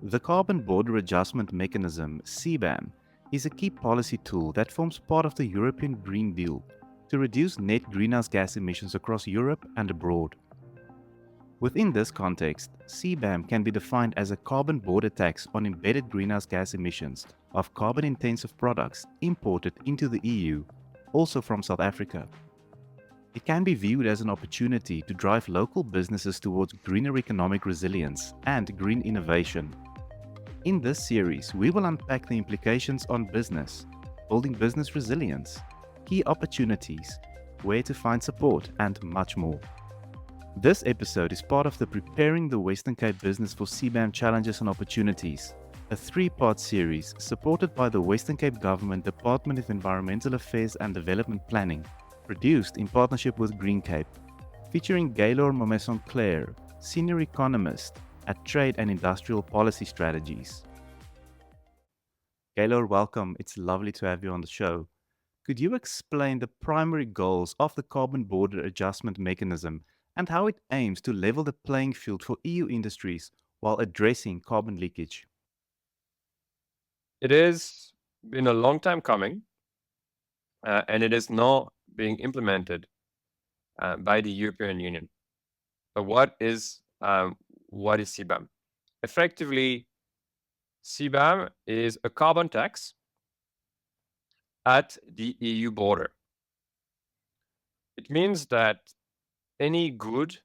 The Carbon Border Adjustment Mechanism, CBAM, is a key policy tool that forms part of the European Green Deal to reduce net greenhouse gas emissions across Europe and abroad. Within this context, CBAM can be defined as a carbon border tax on embedded greenhouse gas emissions of carbon-intensive products imported into the EU, also from South Africa. It can be viewed as an opportunity to drive local businesses towards greener economic resilience and green innovation. In this series, we will unpack the implications on business, building business resilience, key opportunities, where to find support, and much more. This episode is part of the Preparing the Western Cape Business for CBAM Challenges and Opportunities, a three-part series supported by the Western Cape Government Department of Environmental Affairs and Development Planning, produced in partnership with GreenCape, featuring Gaylor Montmasson-Clair, Senior Economist at Trade and Industrial Policy Strategies. Gaylor, welcome. It's lovely to have you on the show. Could you explain the primary goals of the Carbon Border Adjustment Mechanism and how it aims to level the playing field for EU industries while addressing carbon leakage? It has been a long time coming, and it is now being implemented by the European Union. But what is CBAM? Effectively, CBAM is a carbon tax at the EU border. It means that any good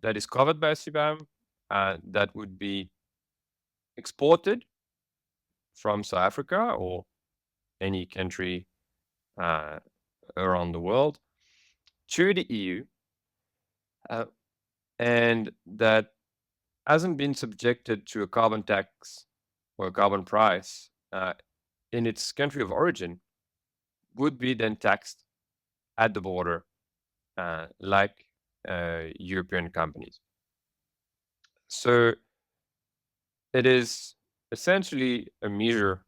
that is covered by CBAM that would be exported from South Africa or any country around the world to the EU, and that hasn't been subjected to a carbon tax or a carbon price in its country of origin would be then taxed at the border like European companies. So it is essentially a measure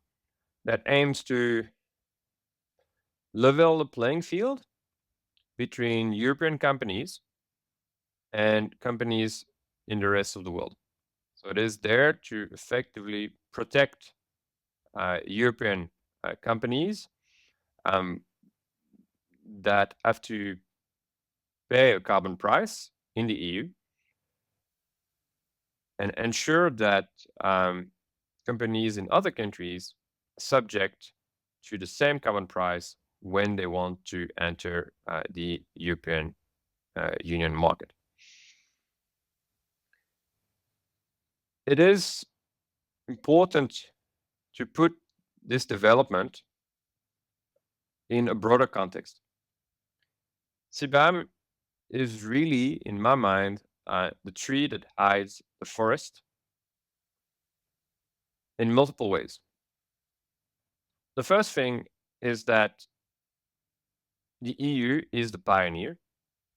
that aims to level the playing field between European companies and companies in the rest of the world. So it is there to effectively protect European companies that have to pay a carbon price in the EU and ensure that companies in other countries subject to the same carbon price when they want to enter the European Union market. It is important to put this development in a broader context. CBAM is really, in my mind, the tree that hides the forest in multiple ways. The first thing is that the EU is the pioneer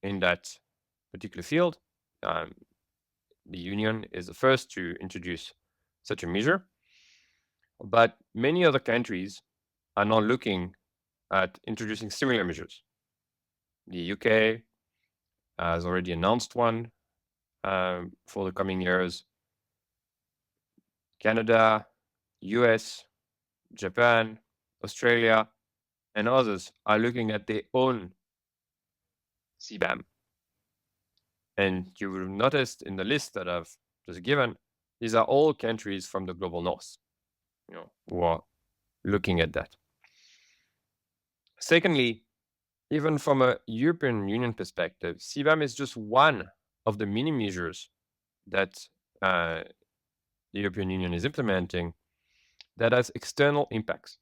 in that particular field. The Union is the first to introduce such a measure, but many other countries are now looking at introducing similar measures. The UK has already announced one for the coming years. Canada, US, Japan, Australia, and others are looking at their own CBAM. And you will have noticed in the list that I've just given, these are all countries from the global north, who are looking at that. Secondly, even from a European Union perspective, CBAM is just one of the many measures that the European Union is implementing that has external impacts.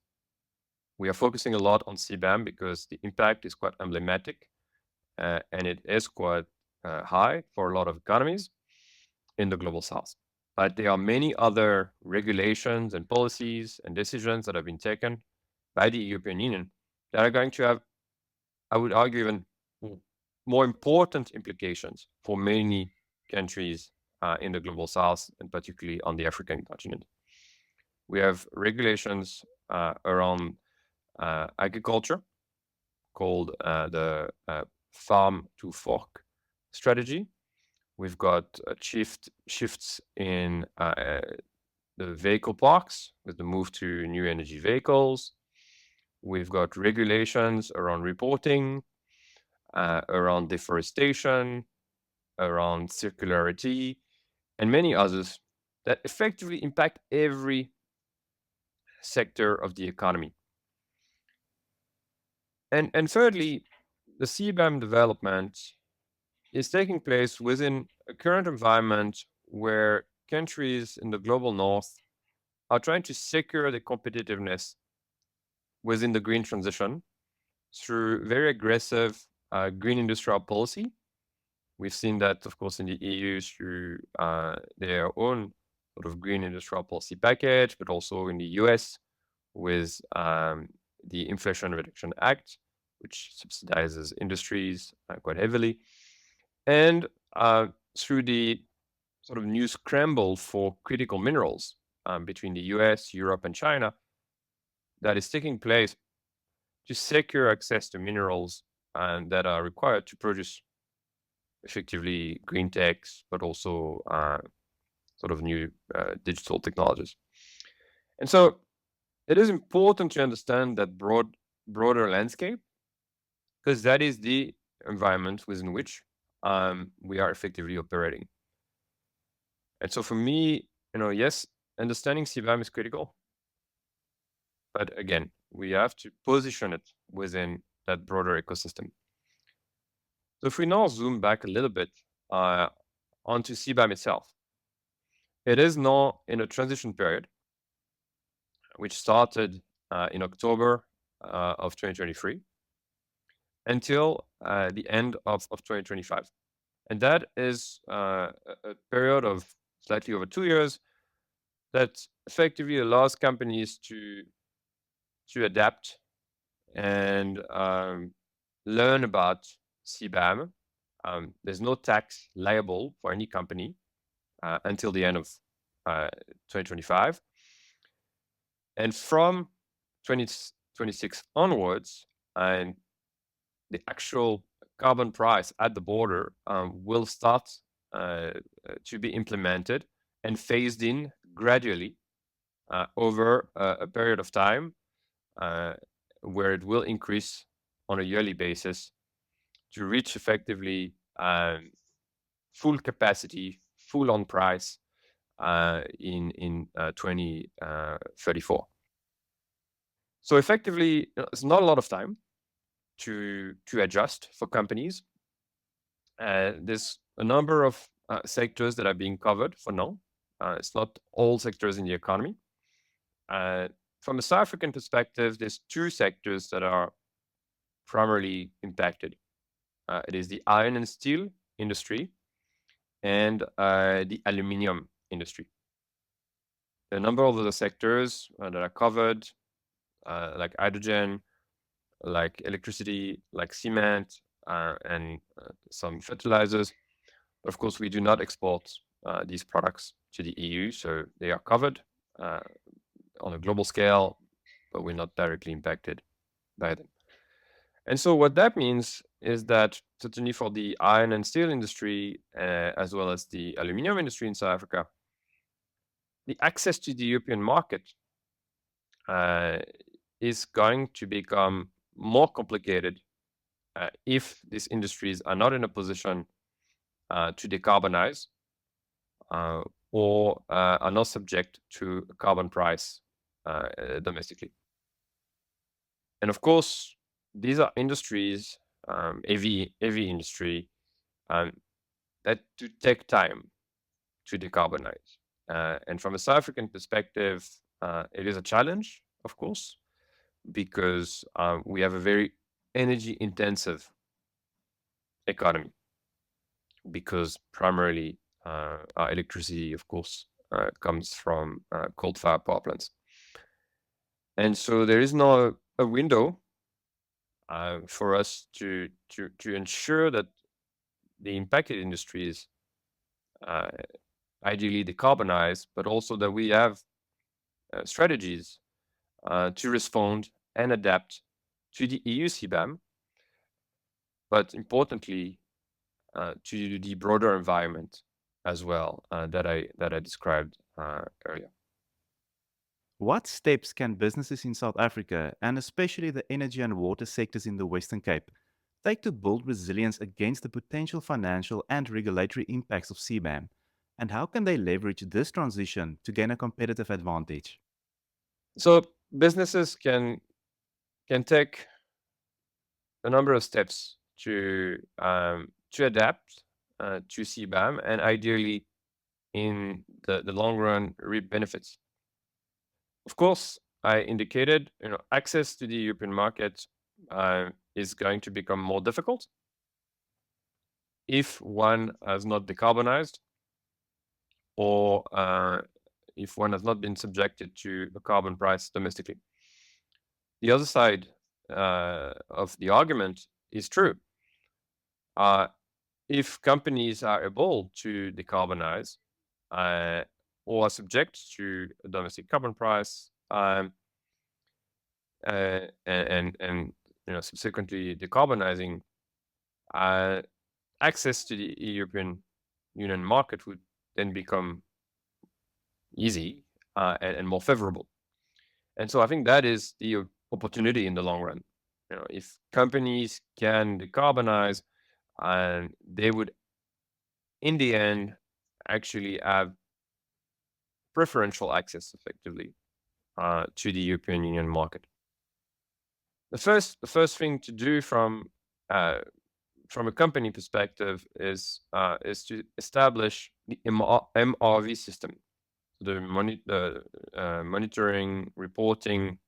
We are focusing a lot on CBAM because the impact is quite emblematic and it is quite high for a lot of economies in the global south. But there are many other regulations and policies and decisions that have been taken by the European Union that are going to have, I would argue, even more important implications for many countries in the global south, and particularly on the African continent. We have regulations around agriculture called the farm to fork strategy, We've got shifts in the vehicle parks with the move to new energy vehicles. We've got regulations around reporting, around deforestation, around circularity, and many others that effectively impact every sector of the economy. And thirdly, the CBAM development is taking place within a current environment where countries in the global north are trying to secure the competitiveness within the green transition through very aggressive green industrial policy. We've seen that, of course, in the EU through their own sort of green industrial policy package, but also in the US with the Inflation Reduction Act, which subsidizes industries quite heavily, and through the sort of new scramble for critical minerals between the US, Europe, and China that is taking place to secure access to minerals that are required to produce effectively green techs, but also sort of new digital technologies. And so it is important to understand that broader landscape, because that is the environment within which we are effectively operating. And so for me, yes, understanding CBAM is critical, but again, we have to position it within that broader ecosystem. So if we now zoom back a little bit onto CBAM itself, it is now in a transition period, which started in October of 2023 until the end of 2025. And that is a period of slightly over 2 years that effectively allows companies to adapt and learn about CBAM. There's no tax liable for any company until the end of 2025. And from 2026 onwards, and the actual carbon price at the border will start to be implemented and phased in gradually over a period of time where it will increase on a yearly basis to reach effectively full capacity, full on price in 2034. So effectively, it's not a lot of time to adjust for companies. There's a number of sectors that are being covered for now. It's not all sectors in the economy. From a South African perspective, there's 2 sectors that are primarily impacted. It is the iron and steel industry and the aluminium industry. A number of other sectors that are covered, like hydrogen, like electricity, like cement, and some fertilizers. But of course, we do not export these products to the EU, so they are covered on a global scale, but we're not directly impacted by them. And so what that means is that certainly for the iron and steel industry, as well as the aluminium industry in South Africa, the access to the European market is going to become more complicated if these industries are not in a position to decarbonize or are not subject to a carbon price domestically. And of course, these are industries, heavy industry, that do take time to decarbonize. And from a South African perspective, it is a challenge, of course, because we have a very energy intensive economy, because primarily our electricity, of course, comes from coal-fired power plants. And so there is now a window for us to ensure that the impacted industries ideally decarbonize, but also that we have strategies to respond and adapt to the EU CBAM, but importantly, to the broader environment as well that I described earlier. What steps can businesses in South Africa, and especially the energy and water sectors in the Western Cape, take to build resilience against the potential financial and regulatory impacts of CBAM? And how can they leverage this transition to gain a competitive advantage? So businesses can take a number of steps to adapt to CBAM and ideally in the long run reap benefits. Of course, I indicated access to the European market is going to become more difficult if one has not decarbonized or if one has not been subjected to a carbon price domestically. The other side of the argument is true. If companies are able to decarbonize or are subject to a domestic carbon price and subsequently decarbonizing, access to the European Union market would then become easy and more favorable. And so I think that is the opportunity in the long run. If companies can decarbonize, and they would, in the end, actually have preferential access effectively to the European Union market. The first thing to do from a company perspective is to establish the MRV system, the monitoring, reporting,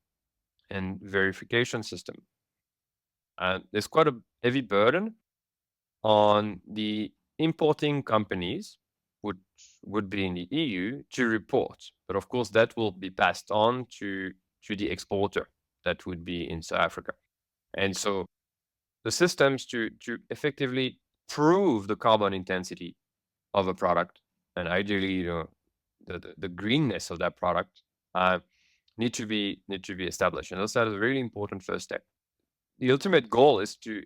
and verification system. There's quite a heavy burden on the importing companies, which would be in the EU, to report. But of course, that will be passed on to the exporter, that would be in South Africa. And so the systems to effectively prove the carbon intensity of a product and ideally the greenness of that product need to be established. And that is a really important first step. The ultimate goal is to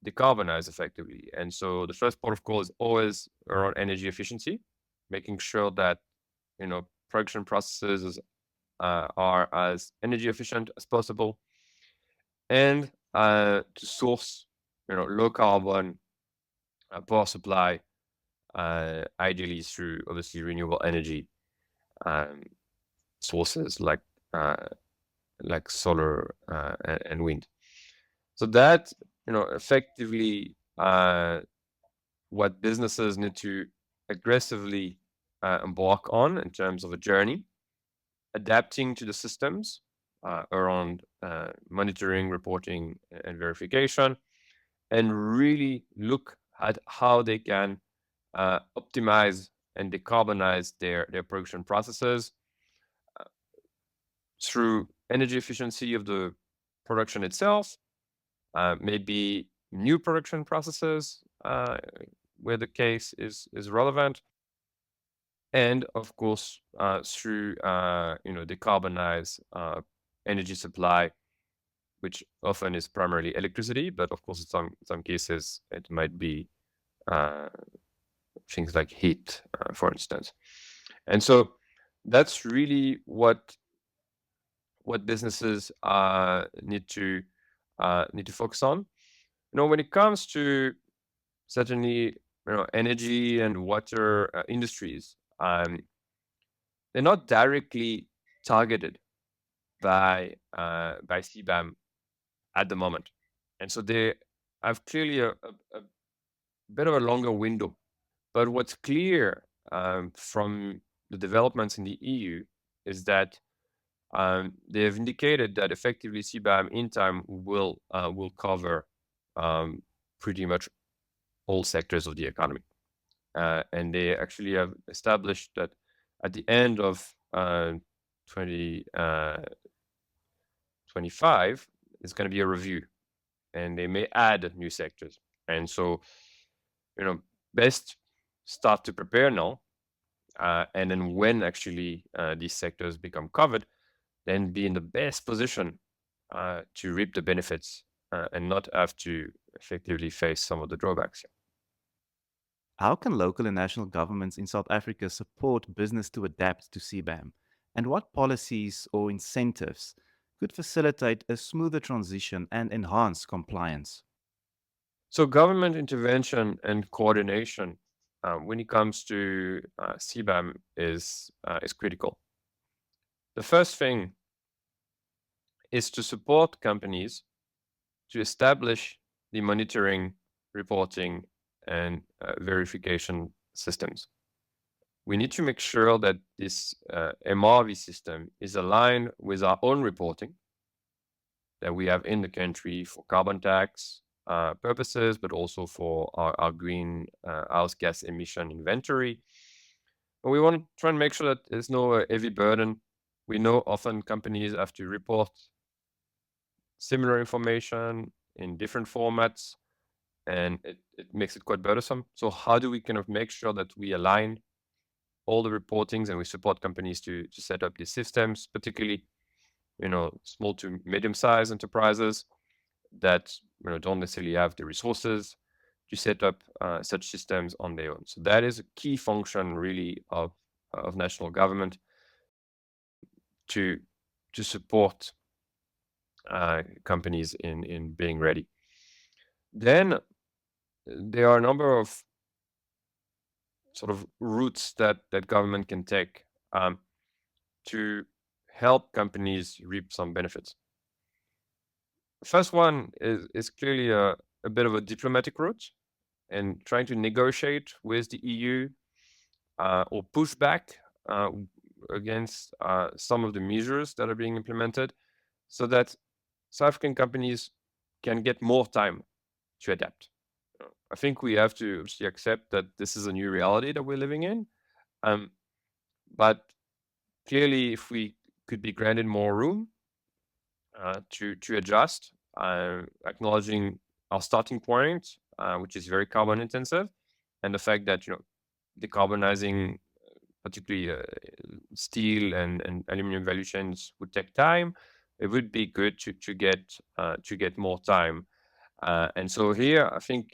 decarbonize effectively. And so the first port of call is always around energy efficiency, making sure that production processes are as energy efficient as possible, and to source low carbon power supply, ideally through obviously renewable energy sources like solar and wind. So that effectively what businesses need to aggressively embark on in terms of a journey, adapting to the systems around monitoring, reporting, and verification, and really look at how they can optimize and decarbonize their production processes through energy efficiency of the production itself, maybe new production processes where the case is relevant, and of course through decarbonize energy supply, which often is primarily electricity, but of course in some cases it might be things like heat, for instance. And so that's really what businesses need to focus on. When it comes to certainly energy and water industries, they're not directly targeted by CBAM at the moment, and so they have clearly a bit of a longer window. But what's clear from the developments in the EU is that they have indicated that effectively CBAM in time will cover pretty much all sectors of the economy. And they actually have established that at the end of 2025, it's going to be a review, and they may add new sectors. And so, best start to prepare now, and then when actually these sectors become covered, then be in the best position to reap the benefits and not have to effectively face some of the drawbacks. How can local and national governments in South Africa support business to adapt to CBAM? And what policies or incentives could facilitate a smoother transition and enhance compliance? So government intervention and coordination when it comes to CBAM is critical. The first thing is to support companies to establish the monitoring, reporting, and verification systems. We need to make sure that this MRV system is aligned with our own reporting that we have in the country for carbon tax purposes, but also for our greenhouse gas emission inventory. And we want to try and make sure that there's no heavy burden. We know often companies have to report similar information in different formats, and it makes it quite burdensome. So how do we kind of make sure that we align all the reportings and we support companies to set up these systems, particularly small to medium-sized enterprises that don't necessarily have the resources to set up such systems on their own. So that is a key function really of national government to support companies in being ready. Then there are a number of sort of routes that government can take to help companies reap some benefits. First one is clearly a bit of a diplomatic route and trying to negotiate with the EU or push back against some of the measures that are being implemented so that South African companies can get more time to adapt. I think we have to obviously accept that this is a new reality that we're living in. But clearly, if we could be granted more room to adjust, acknowledging our starting point, which is very carbon intensive, and the fact that decarbonizing, particularly steel and aluminum value chains, would take time. It would be good to get more time, and so here I think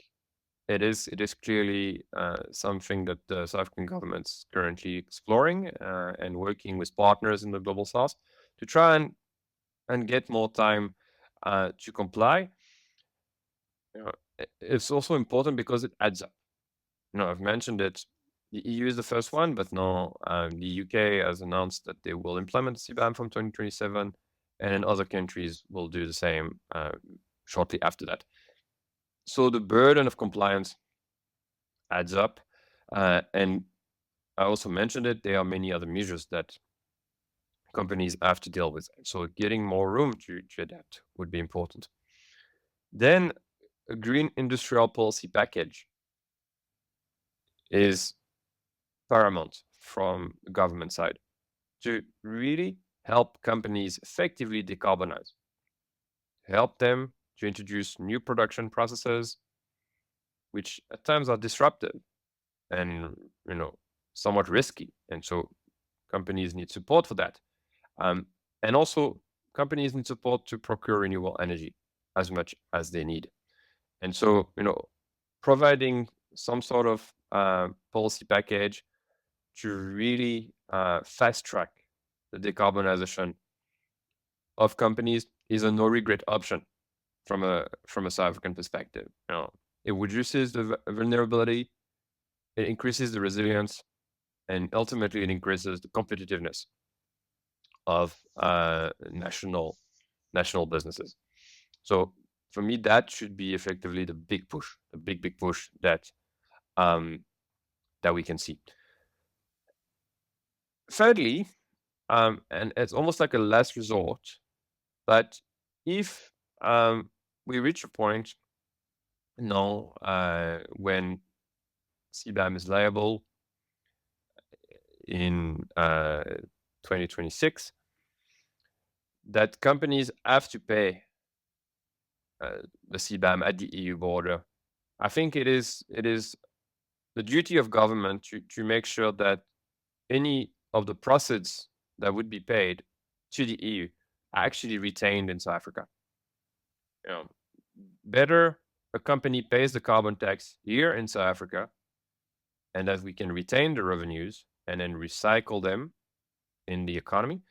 it is clearly something that the South African government's currently exploring and working with partners in the global south to try and get more time to comply. It's also important because it adds up. I've mentioned it. The EU is the first one, but now the UK has announced that they will implement CBAM from 2027, and then other countries will do the same shortly after that. So the burden of compliance adds up, and I also mentioned it. There are many other measures that companies have to deal with. So getting more room to adapt would be important. Then a green industrial policy package is paramount from the government side to really help companies effectively decarbonize, help them to introduce new production processes, which at times are disruptive and somewhat risky. And so companies need support for that. And also companies need support to procure renewable energy as much as they need. And so, providing some sort of policy package to really fast track the decarbonization of companies is a no regret option from a South African perspective. It reduces the vulnerability, it increases the resilience, and ultimately it increases the competitiveness of national businesses. So for me, that should be effectively the big push, the big push that we can see. Thirdly, and it's almost like a last resort, but if we reach a point now when CBAM is liable in 2026, that companies have to pay the CBAM at the EU border, I think it is the duty of government to make sure that any of the proceeds that would be paid to the EU are actually retained in South Africa. Better a company pays the carbon tax here in South Africa and that we can retain the revenues and then recycle them in the economy,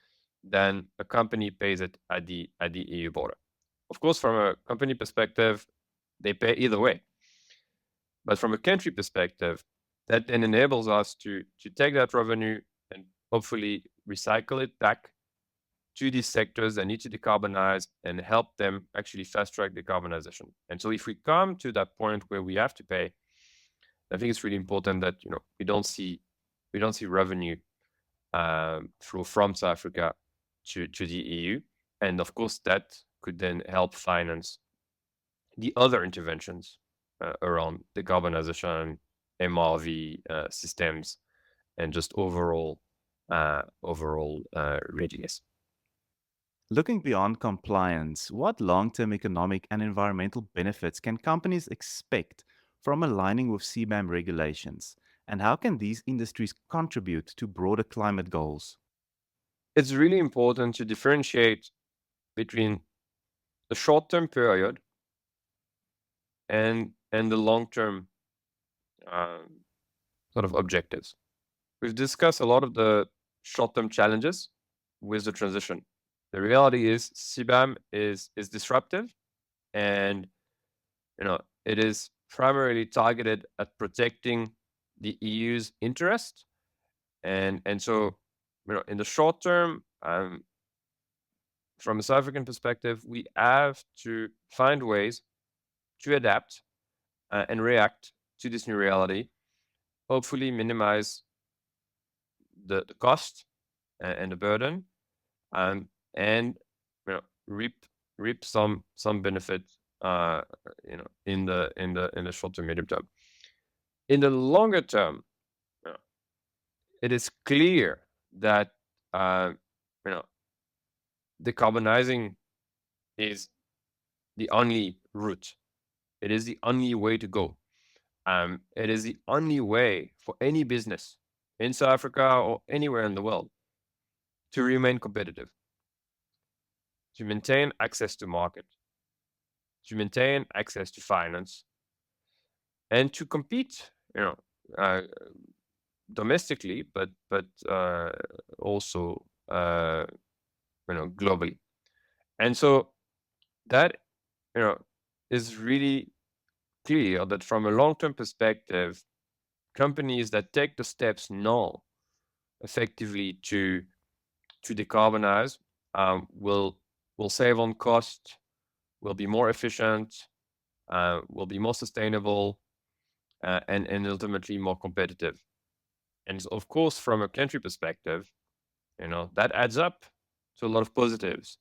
then a company pays it at the EU border. Of course, from a company perspective, they pay either way. But from a country perspective, that then enables us to take that revenue and hopefully recycle it back to these sectors that need to decarbonize and help them actually fast track decarbonization. And so if we come to that point where we have to pay, I think it's really important that we don't see revenue flow from South Africa to the EU. And of course, that could then help finance the other interventions around decarbonization, MRV systems, and just overall readiness. Looking beyond compliance, what long-term economic and environmental benefits can companies expect from aligning with CBAM regulations, and how can these industries contribute to broader climate goals? It's really important to differentiate between the short-term period and the long-term sort of objectives. We've discussed a lot of the short-term challenges with the transition. The reality is CBAM is disruptive, and it is primarily targeted at protecting the EU's interest, and so in the short term, from a South African perspective, we have to find ways to adapt and react to this new reality, hopefully minimize the cost and the burden, and reap some benefit in the short to medium term. In the longer term, it is clear that decarbonizing is the only route. It is the only way to go. It is the only way for any business in South Africa or anywhere in the world to remain competitive, to maintain access to market, to maintain access to finance, and to compete, domestically, but also globally. And so that is really clear that from a long-term perspective, companies that take the steps now effectively to decarbonize will save on cost, will be more efficient, will be more sustainable, and ultimately more competitive. And so, of course, from a country perspective, that adds up to a lot of positives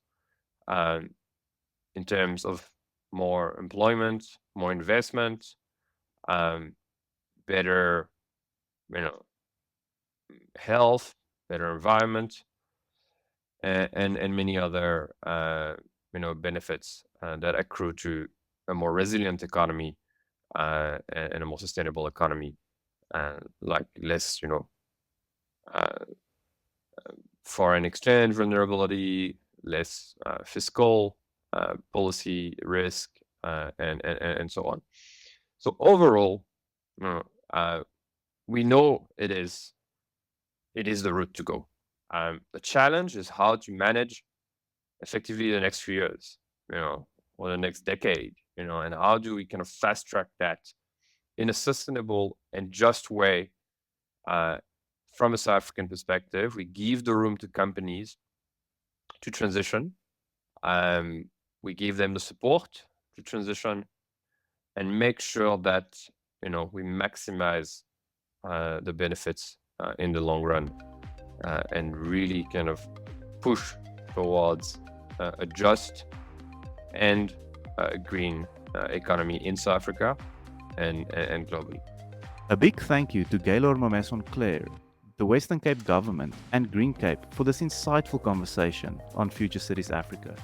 in terms of more employment, more investment, better, health, better environment, and many other, benefits that accrue to a more resilient economy and a more sustainable economy, like less, foreign exchange vulnerability, less fiscal policy risk, and so on. So overall, we know it is the route to go. The challenge is how to manage effectively the next few years, or the next decade, and how do we kind of fast track that in a sustainable and just way. From a South African perspective, we give the room to companies to transition. We give them the support to transition and make sure that, we maximize the benefits in the long run and really kind of push towards a just and green economy in South Africa and globally. A big thank you to Gaylor Montmasson-Clair, the Western Cape government, and GreenCape for this insightful conversation on Future Cities Africa.